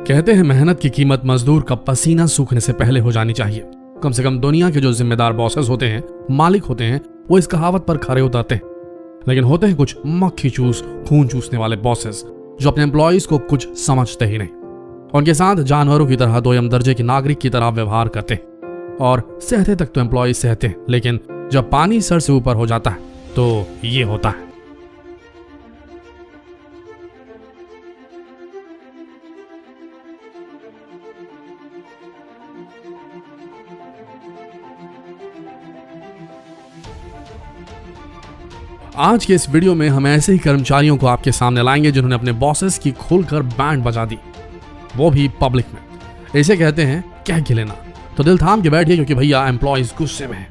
कहते हैं मेहनत की कीमत मजदूर का पसीना सूखने से पहले हो जानी चाहिए। कम से कम दुनिया के जो जिम्मेदार बॉसेस होते हैं, मालिक होते हैं, वो इस कहावत पर खरे उतरते हैं। लेकिन होते हैं कुछ मक्खी चूस खून चूसने वाले बॉसेस जो अपने एम्प्लॉइज को कुछ समझते ही नहीं। उनके साथ जानवरों की तरह दोयम दर्जे के नागरिक की तरह व्यवहार करते हैं और सहते तक तो एम्प्लॉइज सहते हैं, लेकिन जब पानी सर से ऊपर हो जाता है तो ये होता है। आज के इस वीडियो में हम ऐसे ही कर्मचारियों को आपके सामने लाएंगे जिन्होंने अपने बॉसेस की खुलकर बैंड बजा दी, वो भी पब्लिक में। इसे कहते हैं कह के लेना। तो दिल थाम के बैठिए क्योंकि भैया एम्प्लॉइज गुस्से में है।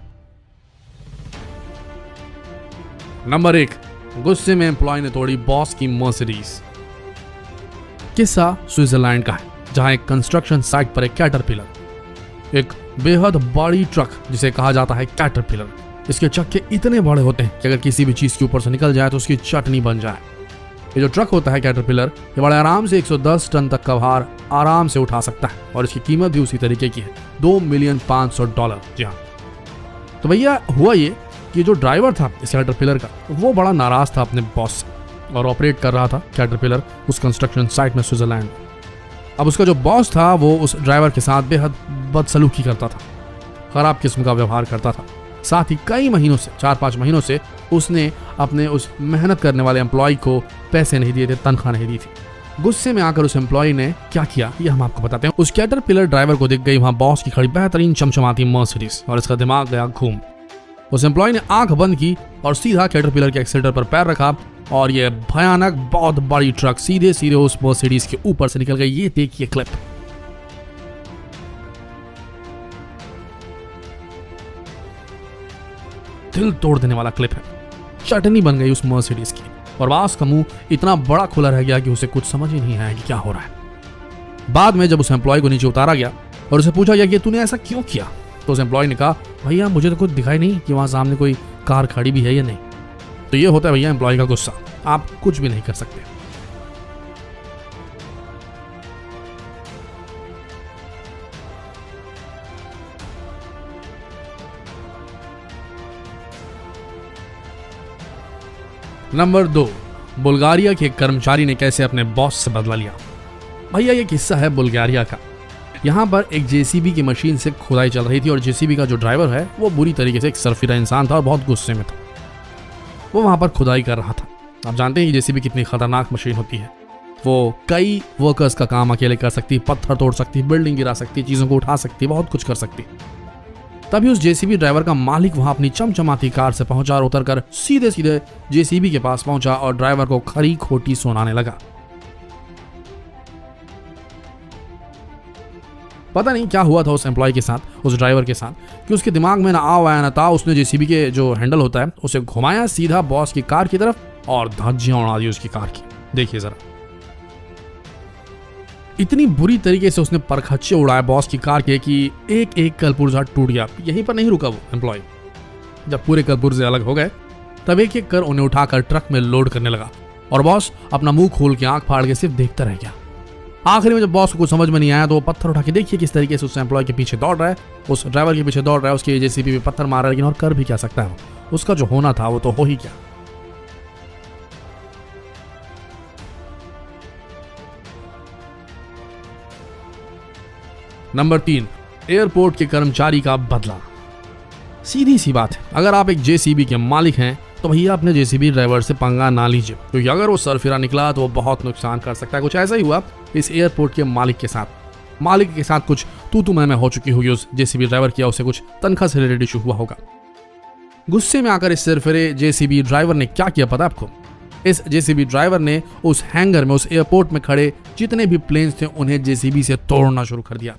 नंबर 1, गुस्से में एम्प्लॉय ने तोड़ी बॉस की मर्सिडीज। किस्सा स्विट्जरलैंड का है, जहां एक कंस्ट्रक्शन साइट पर एक कैटरपिलर, एक बेहद बड़ी ट्रक जिसे कहा जाता है कैटरपिलर, इसके चक्के इतने बड़े होते हैं कि अगर किसी भी चीज के ऊपर से निकल जाए तो उसकी चटनी बन जाए। ये जो ट्रक होता है कैटरपिलर, ये बड़े आराम से 110 टन तक का भार आराम से उठा सकता है और इसकी कीमत भी उसी तरीके की है, $2,500,000। जी हाँ। तो भैया हुआ ये कि जो ड्राइवर था इस कैटरपिलर का, वो बड़ा नाराज था अपने बॉस से और ऑपरेट कर रहा था कैटरपिलर उस कंस्ट्रक्शन साइट में स्विट्जरलैंड। अब उसका जो बॉस था वो उस ड्राइवर के साथ बेहद बदसलूकी करता था, खराब किस्म का व्यवहार करता था। साथ ही कई महीनों से, 4-5 महीनों से उसने अपने उस मेहनत करने वाले एम्प्लॉय को पैसे नहीं दिए थे, तनख्वाह नहीं दी थी। गुस्से में आकर उस एम्प्लॉय ने क्या किया ये हम आपको बताते हैं। उस कैटरपिलर ड्राइवर को दिख गई वहां बॉस की खड़ी बेहतरीन चमचमाती मर्सिडीज और इसका दिमाग गया घूम। उस एम्प्लॉय ने आंख बंद की और सीधा कैटरपिलर के एक्सीलरेटर पर पैर रखा और यह भयानक बहुत बड़ी ट्रक सीधे सीधे उस मर्सिडीज के ऊपर से निकल गई। ये देखिए क्लिप। दिल तोड़ देने वाला क्लिप है। चटनी बन गई उस मर्सिडीज की और बॉस का मुंह इतना बड़ा खुला रह गया कि उसे कुछ समझ ही नहीं आया कि क्या हो रहा है। बाद में जब उस एम्प्लॉय को नीचे उतारा गया और उसे पूछा गया कि तूने ऐसा क्यों किया, तो उस एम्प्लॉय ने कहा भैया मुझे तो कुछ दिखाई नहीं कि वहां सामने कोई कार खड़ी भी है या नहीं। तो ये होता है भैया एम्प्लॉय का गुस्सा, आप कुछ भी नहीं कर सकते। नंबर 2, बुल्गारिया के एक कर्मचारी ने कैसे अपने बॉस से बदला लिया। भैया ये किस्सा है बुल्गारिया का। यहाँ पर एक जेसीबी की मशीन से खुदाई चल रही थी और जेसीबी का जो ड्राइवर है वो बुरी तरीके से एक सरफिरा इंसान था और बहुत गुस्से में था। वो वहां पर खुदाई कर रहा था। आप जानते हैं कि जेसीबी कितनी खतरनाक मशीन होती है। वो कई वर्कर्स का काम अकेले कर सकती, पत्थर तोड़ सकती, बिल्डिंग गिरा सकती, चीजों को उठा सकती, बहुत कुछ कर सकती। तभी उस जेसीबी ड्राइवर का मालिक वहां अपनी चमचमाती कार से पहुंचा और उतरकर सीधे सीधे जेसीबी के पास पहुंचा और ड्राइवर को खरी खोटी सुनाने लगा। पता नहीं क्या हुआ था उस एम्प्लॉय के साथ, उस ड्राइवर के साथ, कि उसके दिमाग में ना आओ आया ना था। उसने जेसीबी के जो हैंडल होता है उसे घुमाया सीधा बॉस की कार की तरफ और धज्जियां उड़ा दी उसकी कार की। देखिए जरा, इतनी बुरी तरीके से उसने परखच्चे उड़ाए बॉस की कार के कि एक एक कलपुर्जा टूट गया। यहीं पर नहीं रुका वो एम्प्लॉय। जब पूरे कलपुर्जे अलग हो गए तब एक एक कर उन्हें उठाकर ट्रक में लोड करने लगा और बॉस अपना मुंह खोल के आंख फाड़ के सिर्फ देखता रह गया। आखिर में जब बॉस को कुछ समझ में नहीं आया तो वो पत्थर उठा के देखिए किस तरीके से उस एम्प्लॉय के पीछे दौड़ रहा है, उस ड्राइवर के पीछे दौड़ रहा है, उसके जेसीबी पे पत्थर मार रहा है। लेकिन और कर भी क्या सकता है, उसका जो होना था वो तो हो ही क्या। नंबर 3, एयरपोर्ट के कर्मचारी का बदला। सीधी सी बात है, अगर आप एक जेसीबी के मालिक हैं तो भैया अपने जेसीबी ड्राइवर से पंगा ना लीजिए, क्योंकि अगर वो सरफिरा निकला तो वो बहुत नुकसान कर सकता है। कुछ ऐसा ही हुआ इस एयरपोर्ट के मालिक के साथ। मालिक के साथ कुछ तू मैं हो चुकी होगी उस जेसीबी ड्राइवर की, उसे कुछ तनख्वाह से रिलेटेड इशू हुआ होगा। गुस्से में आकर इस सरफिरे जेसीबी ड्राइवर ने क्या किया पता आपको? इस जेसीबी ड्राइवर ने उस हैंगर में, उस एयरपोर्ट में खड़े जितने भी प्लेन्स थे उन्हें जेसीबी से तोड़ना शुरू कर दिया,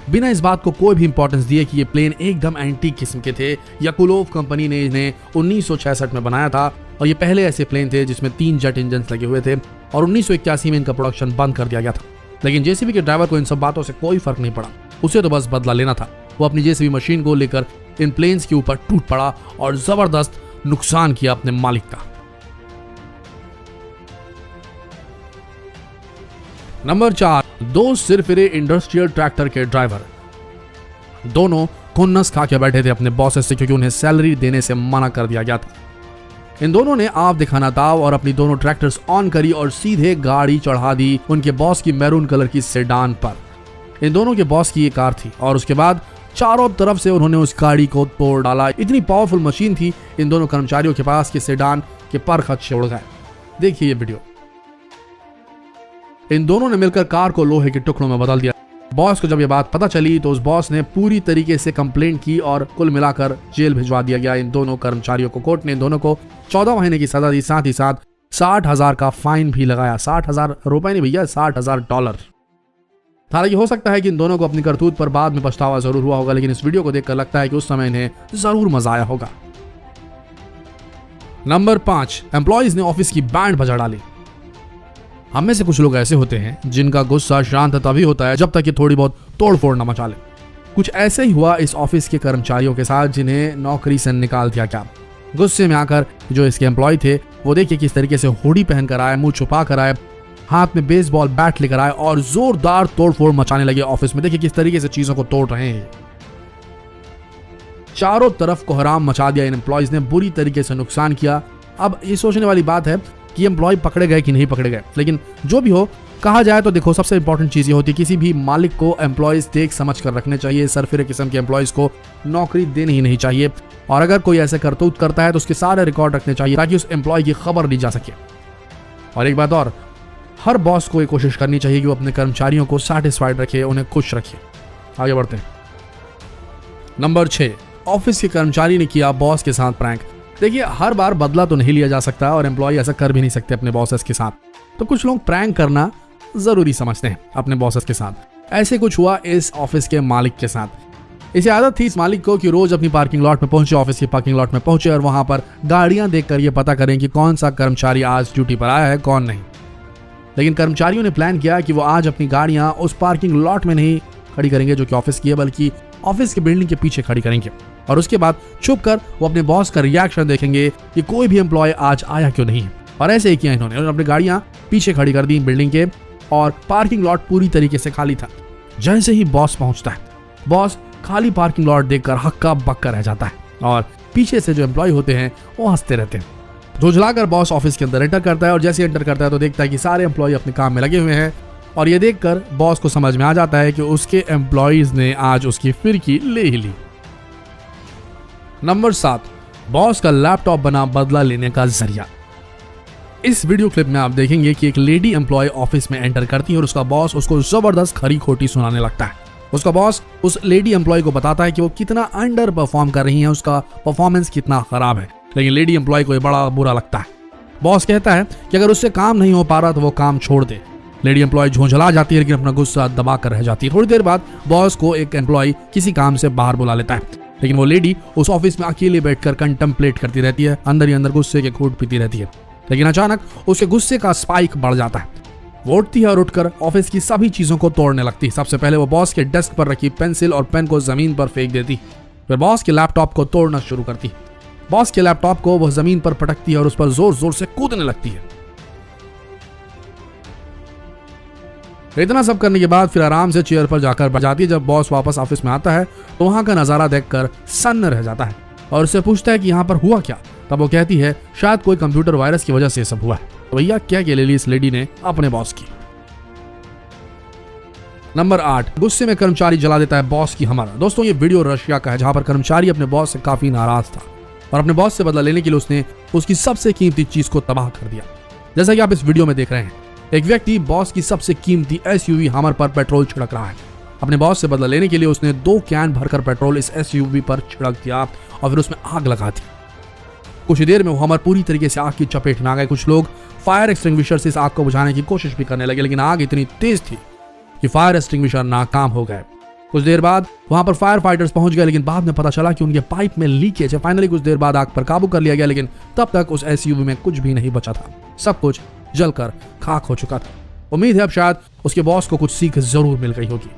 बिना इस बात को कोई भी इंपॉर्टेंस दिए कि ये प्लेन एकदम एंटीक किस्म के थे। याकुलोव कंपनी ने इन्हें 1966 में बनाया था और ये पहले ऐसे प्लेन थे जिसमें 3 जेट इंजन लगे हुए थे और 1981 में इनका प्रोडक्शन बंद कर दिया गया था। लेकिन जेसीबी के ड्राइवर को इन सब बातों से कोई फर्क नहीं पड़ा, उसे तो बस बदला लेना था। वो अपनी जेसीबी मशीन को लेकर इन प्लेन्स के ऊपर टूट पड़ा और जबरदस्त नुकसान किया अपने मालिक का। नंबर 4, दो सिरफिरे इंडस्ट्रियल ट्रैक्टर के ड्राइवर दोनों खुन्नस खा के बैठे थे अपने बॉसेस से, क्योंकि उन्हें सैलरी देने से मना कर दिया गया था। इन दोनों ने आप दिखाना दाव और अपनी दोनों ट्रैक्टर्स ऑन करी और सीधे गाड़ी चढ़ा दी उनके बॉस की मैरून कलर की सेडान पर। इन दोनों के बॉस की ये कार थी और उसके बाद चारों तरफ से उन्होंने उस गाड़ी को तोड़ डाला। इतनी पावरफुल मशीन थी इन दोनों कर्मचारियों के पास कि सेडान के पर खदशे उड़ गए। देखिए ये वीडियो। इन दोनों ने मिलकर कार को लोहे के टुकड़ों में बदल दिया। बॉस को जब ये बात पता चली तो उस बॉस ने पूरी तरीके से कंप्लेंट की और कुल मिलाकर जेल भिजवा दिया गया इन दोनों कर्मचारियों को। कोर्ट ने इन दोनों को 14 महीने की सजा दी, साथ ही साथ 60,000 का फाइन भी लगाया। 60,000 रुपए नहीं भैया, $60,000। हालांकि हो सकता है कि इन दोनों को अपनी करतूत पर बाद में पछतावा जरूर हुआ होगा, लेकिन इस वीडियो को देखकर लगता है कि उस समय इन्हें जरूर मजा आया होगा। नंबर 5, एम्प्लॉइज ने ऑफिस की बैंड बजा डाली। हम में से कुछ लोग ऐसे होते हैं जिनका गुस्सा शांत तभी होता है जब तक कि थोड़ी बहुत तोड़फोड़ न मचा ले। कुछ ऐसे ही हुआ इस ऑफिस के कर्मचारियों के साथ जिन्हें नौकरी से निकाल दिया गया। गुस्से में आकर जो इसके एम्प्लॉय थे वो देखिए किस तरीके से हुडी पहन कर आए, मुंह छुपा कर आए, हाथ में बेसबॉल बैट लेकर आए और जोरदार तोड़फोड़ मचाने लगे ऑफिस में। देखिए किस तरीके से चीजों को तोड़ रहे हैं। चारों तरफ कोहराम मचा दिया इन एम्प्लॉयज ने, बुरी तरीके से नुकसान किया। अब ये सोचने वाली बात है कि एम्प्लॉय पकड़े गए कि नहीं पकड़े गए, लेकिन जो भी हो कहा जाए तो देखो सबसे इंपॉर्टेंट चीज ये होती है किसी भी मालिक को एम्प्लॉयज देख समझ कर रखने चाहिए। सरफिरे किस्म के एम्प्लॉयज को नौकरी देनी ही नहीं चाहिए और अगर कोई ऐसे करतूत करता है तो उसके सारे रिकॉर्ड रखने चाहिए ताकि उस एम्प्लॉय की खबर ली जा सके। और एक बात और, हर बॉस को ये कोशिश करनी चाहिए कि वो अपने कर्मचारियों को सैटिस्फाइड रखे, उन्हें खुश रखे। आगे बढ़ते हैं। नंबर 6, ऑफिस के कर्मचारी ने किया बॉस के साथ प्रैंक। देखिए हर बार बदला तो नहीं लिया जा सकता और एम्प्लॉय ऐसा कर भी नहीं सकते अपने बॉसेस के साथ, तो कुछ लोग प्रैंक करना जरूरी समझते हैं अपने बॉसेस के साथ। ऐसे कुछ हुआ इस ऑफिस के मालिक के साथ। इसे आदत थी इस मालिक को कि रोज अपनी पार्किंग लॉट में पहुंचे, ऑफिस की पार्किंग लॉट में पहुंचे और वहां पर गाड़ियां देखकर ये पता करें कि कौन सा कर्मचारी आज ड्यूटी पर आया है कौन नहीं। लेकिन कर्मचारियों ने प्लान किया कि वो आज अपनी गाड़ियां उस पार्किंग लॉट में नहीं खड़ी करेंगे जो कि ऑफिस की है, बल्कि ऑफिस के बिल्डिंग के पीछे खड़ी करेंगे और उसके बाद छुप कर वो अपने बॉस का रिएक्शन देखेंगे कि कोई भी एम्प्लॉय आज आया क्यों नहीं। और ऐसे ही किया इन्होंने, अपनी गाड़ियां पीछे खड़ी कर दी बिल्डिंग के और पार्किंग लॉट पूरी तरीके से खाली था। जैसे ही बॉस पहुंचता है, बॉस खाली पार्किंग लॉट देखकर हक्का बक्का रह जाता है और पीछे से जो एम्प्लॉय होते हैं वो हंसते रहते हैं। झुंझलाकर बॉस ऑफिस के अंदर एंटर करता है और जैसे एंटर करता है तो देखता है कि सारे एम्प्लॉय अपने काम में लगे हुए हैं और ये देखकर बॉस को समझ में आ जाता है कि उसके एम्प्लॉयज ने आज उसकी फिरकी ले ही ली। नंबर 7, बॉस का लैपटॉप बना बदला लेने का जरिया। इस वीडियो क्लिप में आप देखेंगे कि एक लेडी एम्प्लॉय ऑफिस में एंटर करती है और उसका बॉस उसको जबरदस्त खरी खोटी सुनाने लगता है। उसका बॉस उस लेडी एम्प्लॉय को बताता है कि वो कितना अंडर परफॉर्म कर रही है, उसका परफॉर्मेंस कितना खराब है, लेकिन लेडी एम्प्लॉय को ये बड़ा बुरा लगता है। बॉस कहता है कि अगर उससे काम नहीं हो पा रहा तो वो काम छोड़ दे। लेडी एम्प्लॉय झोंझला जाती है लेकिन अपना गुस्सा दबा कर रह जाती है। थोड़ी देर बाद बॉस को एक एम्प्लॉय किसी काम से बाहर बुला लेता है, लेकिन वो लेडी उस ऑफिस में अकेले बैठकर कंटेम्पलेट करती रहती है, अंदर ही अंदर गुस्से के घूंट पीती रहती है। लेकिन अचानक उसके गुस्से का स्पाइक बढ़ जाता है। वो उठती है और उठकर ऑफिस की सभी चीजों को तोड़ने लगती है। सबसे पहले वो बॉस के डेस्क पर रखी पेंसिल और पेन को जमीन पर फेंक देती, फिर बॉस के लैपटॉप को तोड़ना शुरू करती। बॉस के लैपटॉप को वो जमीन पर पटकती है और उस पर जोर जोर से कूदने लगती है। इतना सब करने के बाद फिर आराम से चेयर पर जाकर बैठ जाती है। जब बॉस वापस ऑफिस में आता है तो वहां का नजारा देखकर सन्न रह जाता है और उससे पूछता है कि यहाँ पर हुआ क्या। तब वो कहती है शायद कोई कंप्यूटर वायरस की वजह से सब हुआ है। तो भैया क्या ले ली इस लेडी ने अपने बॉस की। नंबर 8, गुस्से में कर्मचारी जला देता है बॉस की हमर। दोस्तों ये वीडियो रशिया का है जहां पर कर्मचारी अपने बॉस से काफी नाराज था और अपने बॉस से बदला लेने के लिए उसने उसकी सबसे कीमती चीज को तबाह कर दिया। जैसा कि आप इस वीडियो में देख रहे हैं, एक व्यक्ति बॉस की सबसे कीमती एसयूवी हमर पर पेट्रोल छिड़क रहा है। अपने बॉस से बदला लेने के लिए उसने 2 कैन भरकर पेट्रोल इस एसयूवी पर छिड़क दिया और फिर उसमें आग लगा दी। कुछ देर में वो हमर पूरी तरीके से आग की चपेट में आ गए। कुछ लोग फायर एक्सटिंग्विशर से इस आग को बुझाने की कोशिश भी करने लगे, लेकिन आग इतनी तेज थी कि फायर एक्सटिंग्विशर नाकाम हो गए। कुछ देर बाद वहां पर फायर फाइटर्स पहुंच गए, लेकिन बाद में पता चला कि उनके पाइप में लीकेज है। फाइनली कुछ देर बाद आग पर काबू कर लिया गया, लेकिन तब तक उस एसयूवी में कुछ भी नहीं बचा था। सब कुछ जलकर खाक हो चुका था। उम्मीद है अब शायद उसके बॉस को कुछ सीख जरूर मिल गई होगी।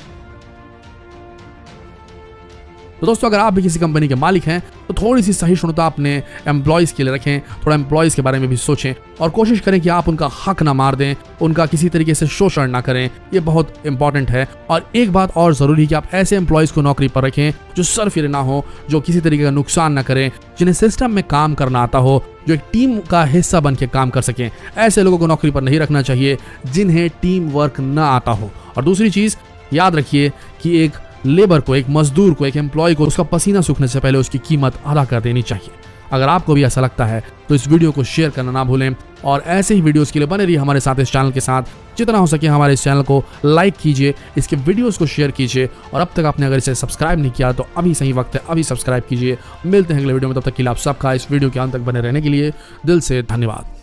तो दोस्तों, अगर आप भी किसी कंपनी के मालिक हैं तो थोड़ी सी सहिष्णुता अपने एम्प्लॉयज़ के लिए रखें, थोड़ा एम्प्लॉयज़ के बारे में भी सोचें और कोशिश करें कि आप उनका हक ना मार दें, उनका किसी तरीके से शोषण ना करें। ये बहुत इंपॉर्टेंट है। और एक बात और ज़रूरी है कि आप ऐसे एम्प्लॉयज़ को नौकरी पर रखें जो सरफिरे ना हो, जो किसी तरीके का नुकसान ना करें, जिन्हें सिस्टम में काम करना आता हो, जो एक टीम का हिस्सा बन के काम कर सकें। ऐसे लोगों को नौकरी पर नहीं रखना चाहिए जिन्हें टीम वर्क ना आता हो। और दूसरी चीज़ याद रखिए कि एक लेबर को, एक मजदूर को, एक एम्प्लॉय को उसका पसीना सूखने से पहले उसकी कीमत अदा कर देनी चाहिए। अगर आपको भी ऐसा लगता है तो इस वीडियो को शेयर करना ना भूलें और ऐसे ही वीडियोस के लिए बने रहिए हमारे साथ इस चैनल के साथ। जितना हो सके हमारे इस चैनल को लाइक कीजिए, इसके वीडियोस को शेयर कीजिए और अब तक आपने अगर इसे सब्सक्राइब नहीं किया तो अभी सही वक्त है, अभी सब्सक्राइब कीजिए। मिलते हैं अगले वीडियो में, तब तक के लिए आप सबका इस वीडियो के अंत तक बने रहने के लिए दिल से धन्यवाद।